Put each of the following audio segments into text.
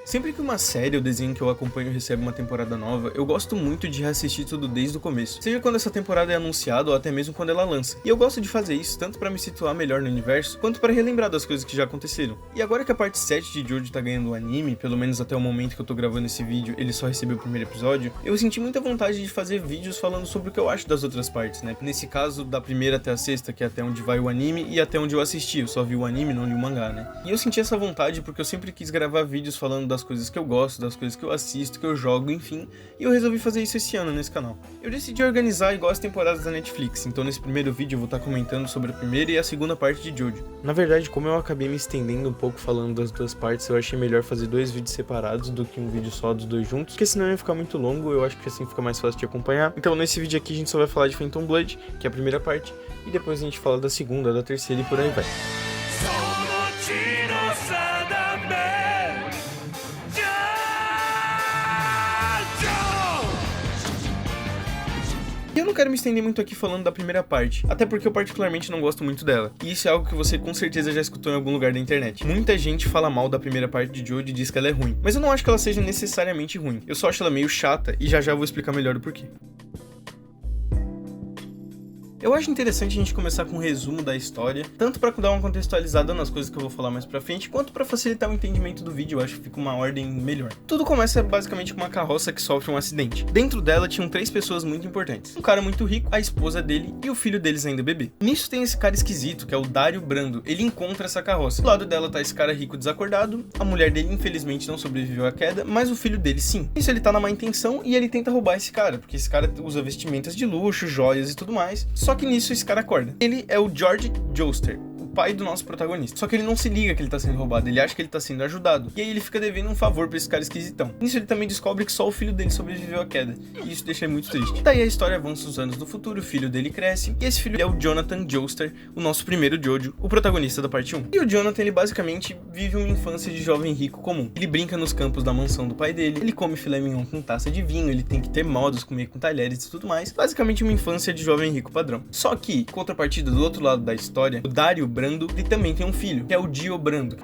Sempre que uma série ou desenho que eu acompanho recebe uma temporada nova, eu gosto muito de reassistir tudo desde o começo, seja quando essa temporada é anunciada ou até mesmo quando ela lança. E eu gosto de fazer isso tanto pra me situar melhor no universo, quanto pra relembrar das coisas que já aconteceram. E agora que a parte 7 de Jojo tá ganhando um anime, pelo menos até o momento que eu tô gravando esse vídeo, ele só recebeu o primeiro episódio, eu senti muita vontade de fazer vídeos falando sobre o que eu acho das outras partes, né? Nesse caso, da primeira até a sexta, que é até onde vai o anime, e até onde eu assisti, eu só vi o anime, não li o mangá, né? E eu senti essa vontade porque eu sempre quis gravar vídeos falando das coisas que eu gosto, das coisas que eu assisto, que eu jogo, enfim, e eu resolvi fazer isso esse ano nesse canal. Eu decidi organizar igual as temporadas da Netflix, então nesse primeiro vídeo eu vou estar comentando sobre a primeira e a segunda parte de Jojo. Na verdade, como eu acabei me estendendo um pouco falando das duas partes, eu achei melhor fazer dois vídeos separados do que um vídeo só dos dois juntos, porque senão ia ficar muito longo, eu acho que assim fica mais fácil de acompanhar. Então nesse vídeo aqui a gente só vai falar de Phantom Blood, que é a primeira parte, e depois a gente fala da segunda, da terceira e por aí vai. Eu não quero me estender muito aqui falando da primeira parte, até porque eu particularmente não gosto muito dela. E isso é algo que você com certeza já escutou em algum lugar da internet. Muita gente fala mal da primeira parte de Jojo e diz que ela é ruim, mas eu não acho que ela seja necessariamente ruim. Eu só acho ela meio chata e já vou explicar melhor o porquê. Eu acho interessante a gente começar com um resumo da história, tanto pra dar uma contextualizada nas coisas que eu vou falar mais pra frente, quanto pra facilitar o entendimento do vídeo. Eu acho que fica uma ordem melhor. Tudo começa basicamente com uma carroça que sofre um acidente. Dentro dela tinham 3 pessoas muito importantes. Um cara muito rico, a esposa dele e o filho deles ainda bebê. Nisso tem esse cara esquisito, que é o Dario Brando. Ele encontra essa carroça. Do lado dela tá esse cara rico desacordado, a mulher dele infelizmente não sobreviveu à queda, mas o filho dele sim. Nisso ele tá na má intenção e ele tenta roubar esse cara, porque esse cara usa vestimentas de luxo, joias e tudo mais. Só que nisso esse cara acorda. Ele é o George Joestar, o pai do nosso protagonista. Só que ele não se liga que ele tá sendo roubado, ele acha que ele tá sendo ajudado. E aí ele fica devendo um favor pra esse cara esquisitão. Nisso ele também descobre que só o filho dele sobreviveu à queda. E isso deixa ele muito triste. Daí a história avança os anos no futuro, o filho dele cresce. E esse filho é o Jonathan Joestar, o nosso primeiro Jojo, o protagonista da parte 1. E o Jonathan, ele basicamente vive uma infância de jovem rico comum. Ele brinca nos campos da mansão do pai dele, ele come filé mignon com taça de vinho, ele tem que ter modos, comer com talheres e tudo mais. Basicamente uma infância de jovem rico padrão. Só que, contrapartida do outro lado da história, o Dario Brando, ele também tem um filho, que é o Dio Brando.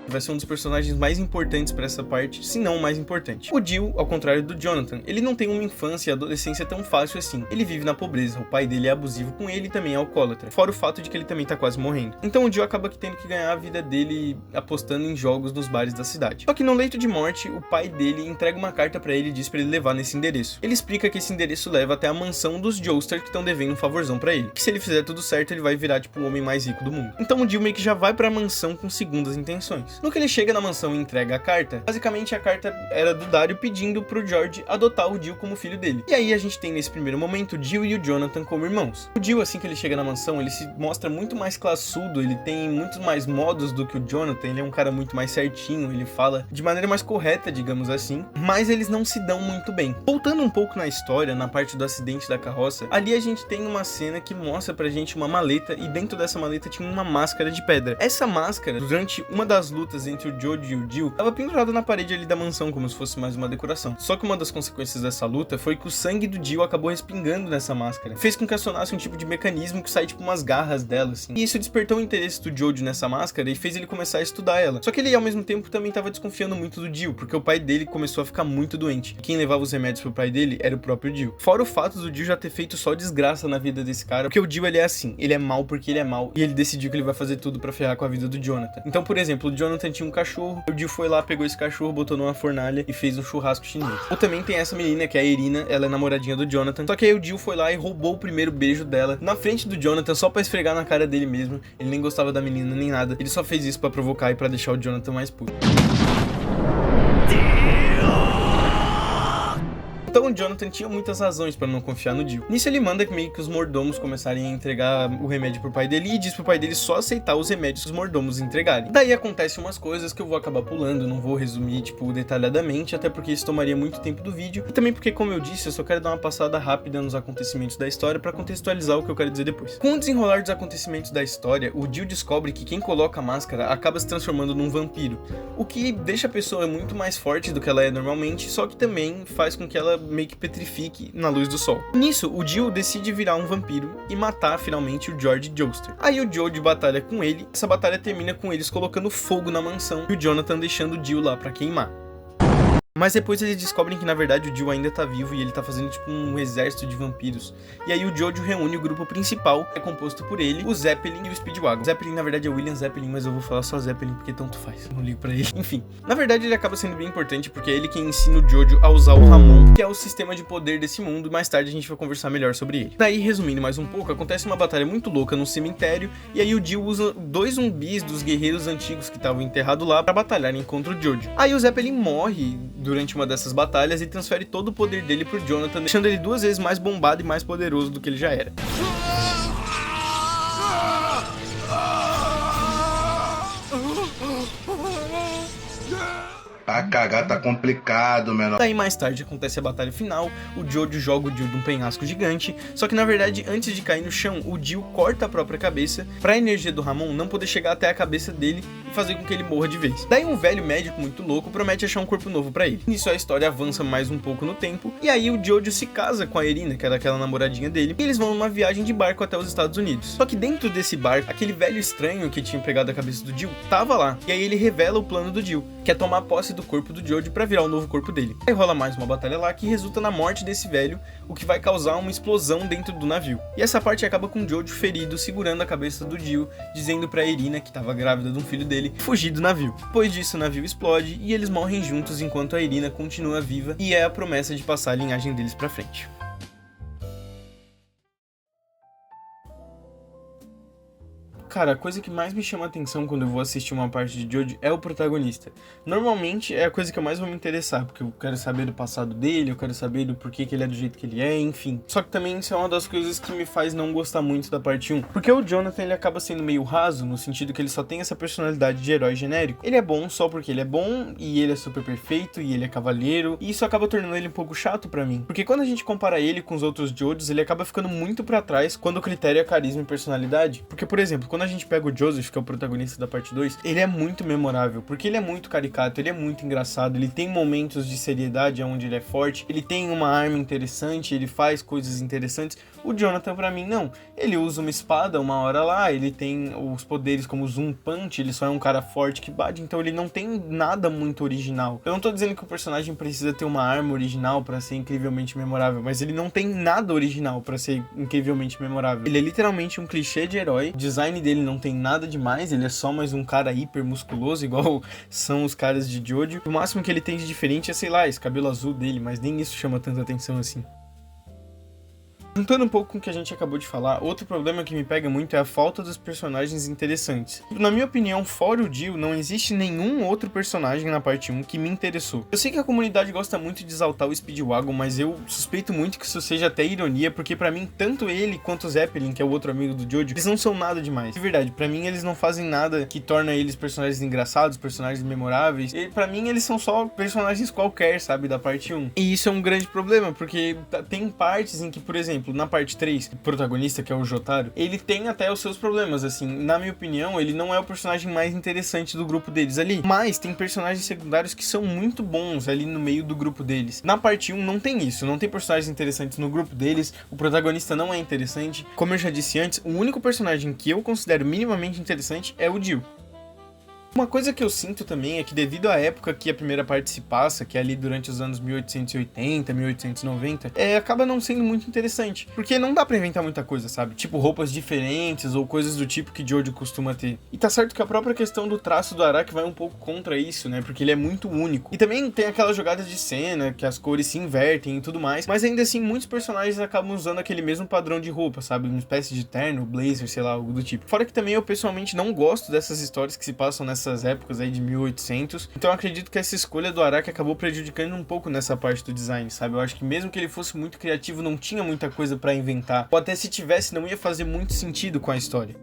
Vai ser um dos personagens mais importantes pra essa parte, se não o mais importante. O Dio, ao contrário do Jonathan, ele não tem uma infância e adolescência tão fácil assim. Ele vive na pobreza, o pai dele é abusivo com ele e também é alcoólatra, fora o fato de que ele também tá quase morrendo. Então o Dio acaba tendo que ganhar a vida dele apostando em jogos nos bares da cidade. Só que no leito de morte, o pai dele entrega uma carta pra ele e diz pra ele levar nesse endereço. Ele explica que esse endereço leva até a mansão dos Joestar, que estão devendo um favorzão pra ele. Que se ele fizer tudo certo, ele vai virar tipo o homem mais rico do mundo. Então o Dio meio que já vai pra mansão com segundas intenções. No que ele chega na mansão e entrega a carta, basicamente a carta era do Dario pedindo pro George adotar o Dio como filho dele. E aí a gente tem nesse primeiro momento o Dio e o Jonathan como irmãos. O Dio, assim que ele chega na mansão, ele se mostra muito mais classudo, ele tem muitos mais modos do que o Jonathan, ele é um cara muito mais certinho, ele fala de maneira mais correta, digamos assim, mas eles não se dão muito bem. Voltando um pouco na história, na parte do acidente da carroça, ali a gente tem uma cena que mostra pra gente uma maleta e dentro dessa maleta tinha uma máscara de pedra. Essa máscara, durante uma das lutas entre o Jojo e o Dio, tava pendurada na parede ali da mansão como se fosse mais uma decoração. Só que uma das consequências dessa luta foi que o sangue do Dio acabou respingando nessa máscara. Fez com que acionasse um tipo de mecanismo que sai tipo umas garras dela, assim. E isso despertou o interesse do Jojo nessa máscara e fez ele começar a estudar ela. Só que ele ao mesmo tempo também tava desconfiando muito do Dio, porque o pai dele começou a ficar muito doente. Quem levava os remédios pro pai dele era o próprio Dio. Fora o fato do Dio já ter feito só desgraça na vida desse cara, porque o Dio ele é assim, ele é mal porque ele é mal e ele decidiu que ele vai fazer tudo pra ferrar com a vida do Jonathan. Então, por exemplo, o Jonathan tinha um cachorro, o Dio foi lá, pegou esse cachorro, botou numa fornalha e fez um churrasco chinês. Ou também tem essa menina, que é a Irina, ela é namoradinha do Jonathan, só que aí o Dio foi lá e roubou o primeiro beijo dela na frente do Jonathan, só pra esfregar na cara dele mesmo. Ele nem gostava da menina, nem nada, ele só fez isso pra provocar e pra deixar o Jonathan mais puto. Então o Jonathan tinha muitas razões para não confiar no Dio. Nisso ele manda que meio que os mordomos começarem a entregar o remédio pro pai dele e diz pro pai dele só aceitar os remédios que os mordomos entregarem. Daí acontecem umas coisas que eu vou acabar pulando, não vou resumir tipo detalhadamente, até porque isso tomaria muito tempo do vídeo, e também porque, como eu disse, eu só quero dar uma passada rápida nos acontecimentos da história para contextualizar o que eu quero dizer depois. Com o desenrolar dos acontecimentos da história, o Dio descobre que quem coloca a máscara acaba se transformando num vampiro, o que deixa a pessoa muito mais forte do que ela é normalmente, só que também faz com que ela meio que petrifique na luz do sol. Nisso, o Jill decide virar um vampiro e matar finalmente o George Joestar. Aí o Joe batalha com ele, essa batalha termina com eles colocando fogo na mansão e o Jonathan deixando o Jill lá pra queimar. Mas depois eles descobrem que na verdade o Jill ainda tá vivo e ele tá fazendo tipo um exército de vampiros. E aí o Jojo reúne o grupo principal, que é composto por ele, o Zeppelin e o Speedwagon. O Zeppelin na verdade é o William Zeppelin, mas eu vou falar só Zeppelin porque tanto faz, eu não ligo pra ele. Enfim, na verdade ele acaba sendo bem importante porque é ele quem ensina o Jojo a usar o Ramon, que é o sistema de poder desse mundo, e mais tarde a gente vai conversar melhor sobre ele. Daí, resumindo mais um pouco, acontece uma batalha muito louca no cemitério, e aí o Jill usa 2 zumbis dos guerreiros antigos que estavam enterrados lá pra batalharem contra o Jojo. Aí o Zeppelin morre durante uma dessas batalhas e transfere todo o poder dele pro Jonathan, deixando ele 2 vezes mais bombado e mais poderoso do que ele já era. Pra cagar tá complicado, menor. Daí mais tarde acontece a batalha final, o Jojo joga o Jill de um penhasco gigante, só que na verdade antes de cair no chão, o Jill corta a própria cabeça pra energia do Ramon não poder chegar até a cabeça dele e fazer com que ele morra de vez. Daí um velho médico muito louco promete achar um corpo novo pra ele. Nisso a história avança mais um pouco no tempo, e aí o Jojo se casa com a Irina, que era aquela namoradinha dele, e eles vão numa viagem de barco até os Estados Unidos. Só que dentro desse barco, aquele velho estranho que tinha pegado a cabeça do Jill tava lá, e aí ele revela o plano do Jill, que é tomar posse do corpo do Jojo pra virar o novo corpo dele. Aí rola mais uma batalha lá que resulta na morte desse velho, o que vai causar uma explosão dentro do navio. E essa parte acaba com o Jojo ferido, segurando a cabeça do Jill, dizendo pra Irina, que tava grávida de um filho dele, fugir do navio. Depois disso o navio explode e eles morrem juntos enquanto a Irina continua viva, e é a promessa de passar a linhagem deles pra frente. Cara, a coisa que mais me chama a atenção quando eu vou assistir uma parte de Jojo é o protagonista. Normalmente é a coisa que eu mais vou me interessar, porque eu quero saber do passado dele, eu quero saber do porquê que ele é do jeito que ele é, enfim. Só que também isso é uma das coisas que me faz não gostar muito da parte 1. Porque o Jonathan, ele acaba sendo meio raso, no sentido que ele só tem essa personalidade de herói genérico. Ele é bom só porque ele é bom, e ele é super perfeito, e ele é cavalheiro, e isso acaba tornando ele um pouco chato pra mim. Porque quando a gente compara ele com os outros Jojos, ele acaba ficando muito pra trás quando o critério é carisma e personalidade. Porque, por exemplo, quando a gente pega o Joseph, que é o protagonista da parte 2, ele é muito memorável, porque ele é muito caricato, ele é muito engraçado, ele tem momentos de seriedade onde ele é forte, ele tem uma arma interessante, ele faz coisas interessantes. O Jonathan, pra mim, não. Ele usa uma espada uma hora lá, ele tem os poderes como Zoom Punch, ele só é um cara forte que bate, então ele não tem nada muito original. Eu não tô dizendo que o personagem precisa ter uma arma original pra ser incrivelmente memorável, mas ele não tem nada original pra ser incrivelmente memorável. Ele é literalmente um clichê de herói, o design dele não tem nada demais, ele é só mais um cara hiper musculoso, igual são os caras de Jojo. O máximo que ele tem de diferente é, sei lá, esse cabelo azul dele, mas nem isso chama tanta atenção assim. Juntando um pouco com o que a gente acabou de falar, outro problema que me pega muito é a falta dos personagens interessantes. Na minha opinião, fora o Jill, não existe nenhum outro personagem na parte 1 que me interessou. Eu sei que a comunidade gosta muito de exaltar o Speedwagon, mas eu suspeito muito que isso seja até ironia, porque pra mim, tanto ele quanto o Zeppelin, que é o outro amigo do Jojo, eles não são nada demais. De verdade, pra mim eles não fazem nada que torna eles personagens engraçados, personagens memoráveis. E pra mim eles são só personagens qualquer, sabe, da parte 1. E isso é um grande problema, porque tem partes em que, por exemplo, na parte 3, o protagonista, que é o Jotaro, ele tem até os seus problemas, assim, na minha opinião, ele não é o personagem mais interessante do grupo deles ali, mas tem personagens secundários que são muito bons ali no meio do grupo deles. Na parte 1 não tem isso, não tem personagens interessantes no grupo deles, o protagonista não é interessante. Como eu já disse antes, o único personagem que eu considero minimamente interessante é o Jill. Uma coisa que eu sinto também é que devido à época que a primeira parte se passa, que é ali durante os anos 1880, 1890, acaba não sendo muito interessante, porque não dá pra inventar muita coisa, sabe? Tipo roupas diferentes ou coisas do tipo que Jojo costuma ter. E tá certo que a própria questão do traço do Araki vai um pouco contra isso, né? Porque ele é muito único. E também tem aquelas jogadas de cena, que as cores se invertem e tudo mais, mas ainda assim muitos personagens acabam usando aquele mesmo padrão de roupa, sabe? Uma espécie de terno, blazer, sei lá, algo do tipo. Fora que também eu pessoalmente não gosto dessas histórias que se passam nessas épocas aí de 1800, então eu acredito que essa escolha do Araki acabou prejudicando um pouco nessa parte do design, sabe? Eu acho que mesmo que ele fosse muito criativo, não tinha muita coisa pra inventar, ou até se tivesse, não ia fazer muito sentido com a história.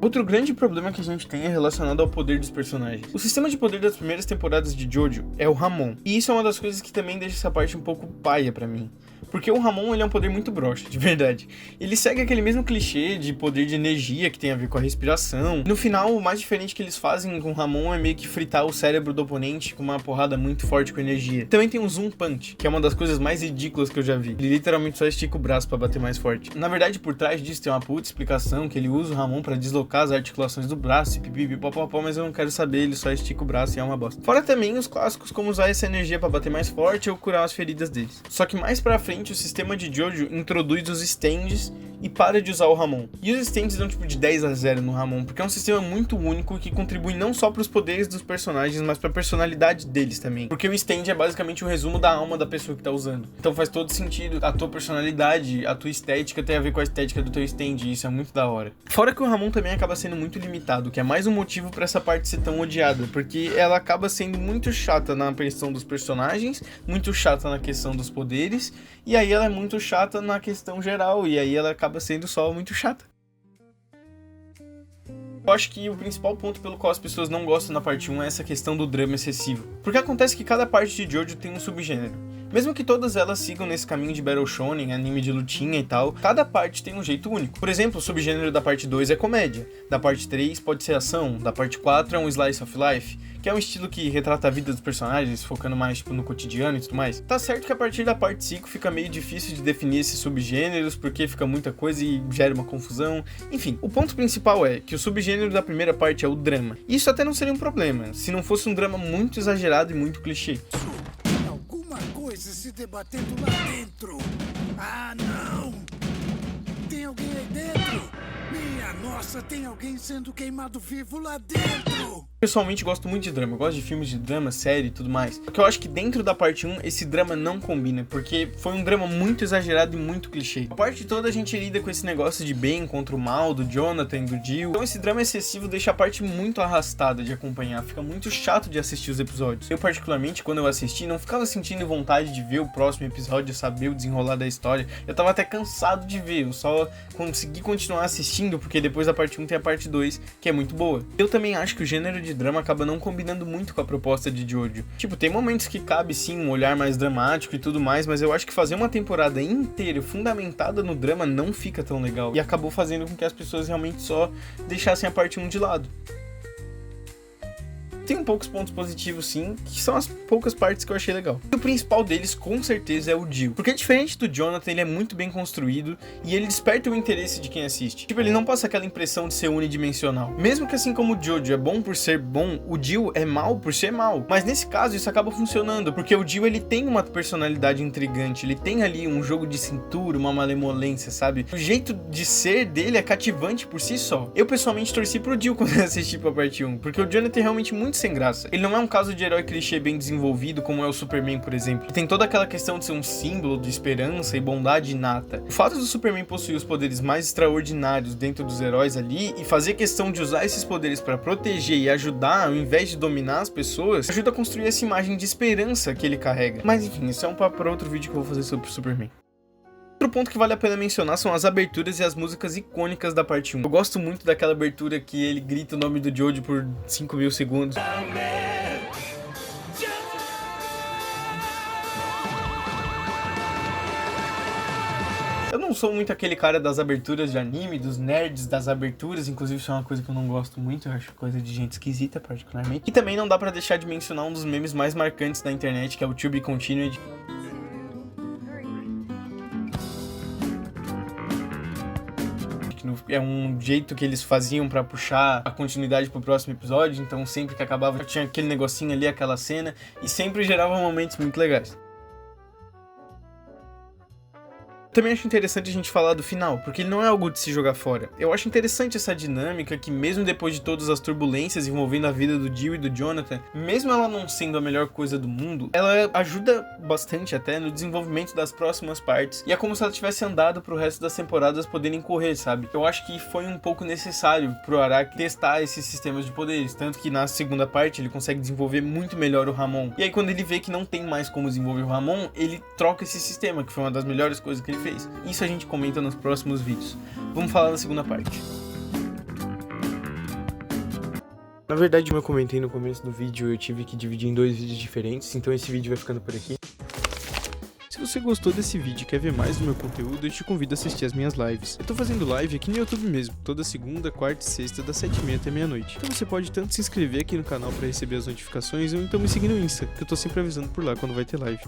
Outro grande problema que a gente tem é relacionado ao poder dos personagens. O sistema de poder das primeiras temporadas de Jojo é o Ramon, e isso é uma das coisas que também deixa essa parte um pouco paia pra mim. Porque o Ramon, ele é um poder muito broxa, de verdade. Ele segue aquele mesmo clichê de poder de energia que tem a ver com a respiração. No final, o mais diferente que eles fazem com o Ramon é meio que fritar o cérebro do oponente com uma porrada muito forte com energia. Também tem o Zoom Punch, que é uma das coisas mais ridículas que eu já vi. Ele literalmente só estica o braço pra bater mais forte. Na verdade, por trás disso tem uma puta explicação que ele usa o Ramon pra deslocar as articulações do braço e pipipipopopó, mas eu não quero saber, ele só estica o braço e é uma bosta. Fora também os clássicos como usar essa energia pra bater mais forte ou curar as feridas deles. Só que mais pra frente, o sistema de Jojo introduz os stands e para de usar o Ramon. E os stands dão tipo de 10-0 no Ramon, porque é um sistema muito único que contribui não só para os poderes dos personagens, mas para a personalidade deles também. Porque o stand é basicamente um resumo da alma da pessoa que tá usando. Então faz todo sentido, a tua personalidade, a tua estética tem a ver com a estética do teu stand, e isso é muito da hora. Fora que o Ramon também acaba sendo muito limitado, que é mais um motivo para essa parte ser tão odiada, porque ela acaba sendo muito chata na questão dos personagens, muito chata na questão dos poderes, e aí ela é muito chata na questão geral, e aí ela acaba sendo só muito chata. Eu acho que o principal ponto pelo qual as pessoas não gostam na parte 1 é essa questão do drama excessivo. Porque acontece que cada parte de Jojo tem um subgênero. Mesmo que todas elas sigam nesse caminho de Battle Shonen, anime de lutinha e tal, cada parte tem um jeito único. Por exemplo, o subgênero da parte 2 é comédia, da parte 3 pode ser ação, da parte 4 é um slice of life, que é um estilo que retrata a vida dos personagens, focando mais tipo, no cotidiano e tudo mais. Tá certo que a partir da parte 5 fica meio difícil de definir esses subgêneros, porque fica muita coisa e gera uma confusão. Enfim, o ponto principal é que o subgênero da primeira parte é o drama. Isso até não seria um problema, se não fosse um drama muito exagerado e muito clichê. Coisa se debatendo lá dentro. Ah, não! Tem alguém aí dentro? Minha nossa, tem alguém sendo queimado vivo lá dentro! Pessoalmente gosto muito de drama, eu gosto de filmes de drama, série e tudo mais. Porque eu acho que dentro da parte 1 esse drama não combina, porque foi um drama muito exagerado e muito clichê. A parte toda a gente lida com esse negócio de bem contra o mal, do Jonathan, do Jill. Então esse drama excessivo deixa a parte muito arrastada de acompanhar, fica muito chato de assistir os episódios. Eu particularmente, quando eu assisti, não ficava sentindo vontade de ver o próximo episódio, saber o desenrolar da história. Eu tava até cansado de ver, eu só consegui continuar assistindo porque depois da parte 1 tem a parte 2, que é muito boa. Eu também acho que o gênero de drama acaba não combinando muito com a proposta de Jojo. Tipo, tem momentos que cabe sim um olhar mais dramático e tudo mais, mas eu acho que fazer uma temporada inteira fundamentada no drama não fica tão legal. E acabou fazendo com que as pessoas realmente só deixassem a parte 1 de lado. Tem poucos pontos positivos sim, que são as poucas partes que eu achei legal. E o principal deles, com certeza, é o Jill. Porque diferente do Jonathan, ele é muito bem construído e ele desperta o interesse de quem assiste. Tipo, ele não passa aquela impressão de ser unidimensional. Mesmo que assim como o Jojo é bom por ser bom, o Jill é mal por ser mal. Mas nesse caso, isso acaba funcionando, porque o Jill, ele tem uma personalidade intrigante, ele tem ali um jogo de cintura, uma malemolência, sabe? O jeito de ser dele é cativante por si só. Eu, pessoalmente, torci pro Jill quando eu assisti pra parte 1, porque o Jonathan é realmente muito sem graça. Ele não é um caso de herói clichê bem desenvolvido, como é o Superman, por exemplo. Ele tem toda aquela questão de ser um símbolo de esperança e bondade inata. O fato do Superman possuir os poderes mais extraordinários dentro dos heróis ali e fazer questão de usar esses poderes para proteger e ajudar, ao invés de dominar as pessoas, ajuda a construir essa imagem de esperança que ele carrega. Mas enfim, isso é um papo para outro vídeo que eu vou fazer sobre o Superman. Outro ponto que vale a pena mencionar são as aberturas e as músicas icônicas da parte 1. Eu gosto muito daquela abertura que ele grita o nome do Jojo por 5.000 segundos. Eu não sou muito aquele cara das aberturas de anime, dos nerds das aberturas, inclusive isso é uma coisa que eu não gosto muito, eu acho coisa de gente esquisita particularmente. E também não dá pra deixar de mencionar um dos memes mais marcantes da internet, que é o To Be Continued. É um jeito que eles faziam pra puxar a continuidade pro próximo episódio, então sempre que acabava tinha aquele negocinho ali, aquela cena, e sempre gerava momentos muito legais. Também acho interessante a gente falar do final, porque ele não é algo de se jogar fora. Eu acho interessante essa dinâmica que mesmo depois de todas as turbulências envolvendo a vida do Jill e do Jonathan, mesmo ela não sendo a melhor coisa do mundo, ela ajuda bastante até no desenvolvimento das próximas partes. E é como se ela tivesse andado pro resto das temporadas poderem correr, sabe? Eu acho que foi um pouco necessário pro Araki testar esses sistemas de poderes, tanto que na segunda parte ele consegue desenvolver muito melhor o Ramon. E aí quando ele vê que não tem mais como desenvolver o Ramon, ele troca esse sistema, que foi uma das melhores coisas que ele fez. Isso a gente comenta nos próximos vídeos. Vamos falar da segunda parte. Na verdade, como eu comentei no começo do vídeo, eu tive que dividir em 2 vídeos diferentes, então esse vídeo vai ficando por aqui. Se você gostou desse vídeo e quer ver mais do meu conteúdo, eu te convido a assistir as minhas lives. Eu tô fazendo live aqui no YouTube mesmo, toda segunda, quarta e sexta, das 7h30 até meia-noite. Então você pode tanto se inscrever aqui no canal para receber as notificações ou então me seguir no Insta, que eu tô sempre avisando por lá quando vai ter live.